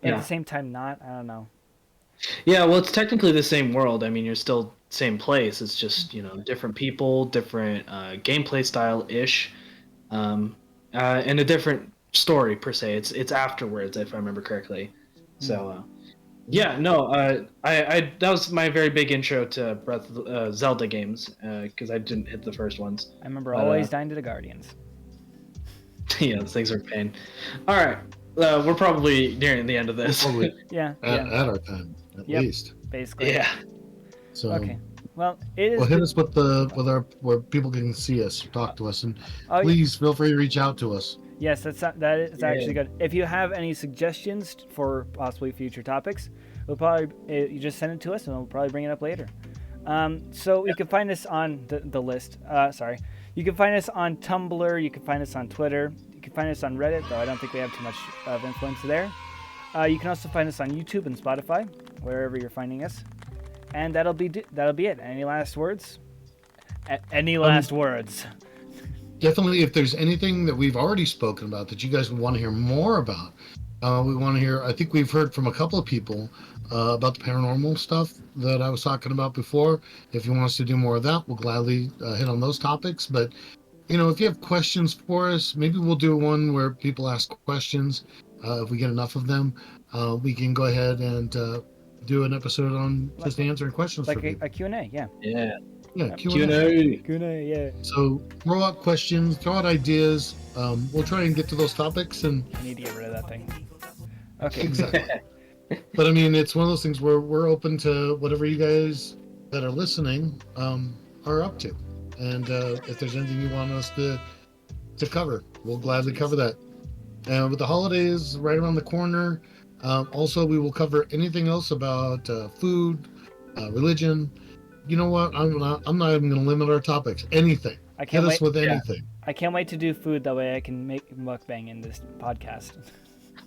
but at the same time not. I don't know. Yeah, well, it's technically the same world. I mean, you're still same place. It's just different people, different gameplay style ish, and a different story per se. It's afterwards, if I remember correctly. So I that was my very big intro to Breath of Zelda games because I didn't hit the first ones. I remember always dying to the Guardians. Yeah, those things are a pain. All right, we're probably nearing the end of this. Probably Yeah. at our time, at Yep. least. Basically. Yeah. So, Okay. Well, it is. well, hit good- us with our where people can see us, talk to us, and Oh, please feel free to reach out to us. Yes, that is Yeah. actually good. If you have any suggestions for possibly future topics, we'll probably you just send it to us and we'll probably bring it up later. So you can find us on the list. Sorry, you can find us on Tumblr. You can find us on Twitter. You can find us on Reddit, though I don't think we have too much of influence there. You can also find us on YouTube and Spotify, wherever you're finding us. And that'll be it. Any last words? Any last words? Definitely, if there's anything that we've already spoken about that you guys would want to hear more about, we want to hear. I think we've heard from a couple of people about the paranormal stuff that I was talking about before. If you want us to do more of that, we'll gladly hit on those topics. But if you have questions for us, maybe we'll do one where people ask questions. If we get enough of them, we can go ahead and do an episode on just answering questions for Like people. a Q&A, yeah. Yeah. Yeah, Q&A. Q&A, yeah. So throw out questions, throw out ideas. We'll try and get to those topics. And I need to get rid of that thing. Okay. exactly. But I mean, it's one of those things where we're open to whatever you guys that are listening are up to. And if there's anything you want us to cover, we'll gladly cover that. And with the holidays right around the corner, also we will cover anything else about food, religion. You know what? I'm not even going to limit our topics. Anything. I can't Hit us wait. with anything. I can't wait to do food. That way I can make mukbang in this podcast.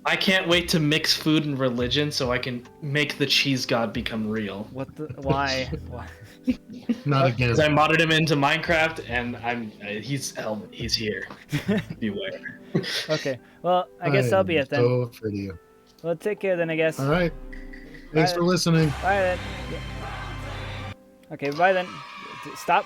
I can't wait to mix food and religion so I can make the cheese god become real. What the? Why? Why? Not again. Because I modded him into Minecraft and he's here. Beware. Okay. Well, I guess that'll be it then. So afraid of you. Well, take care then, I guess. All right. Thanks Bye. for listening. Bye then. Yeah. Okay, bye then. Stop.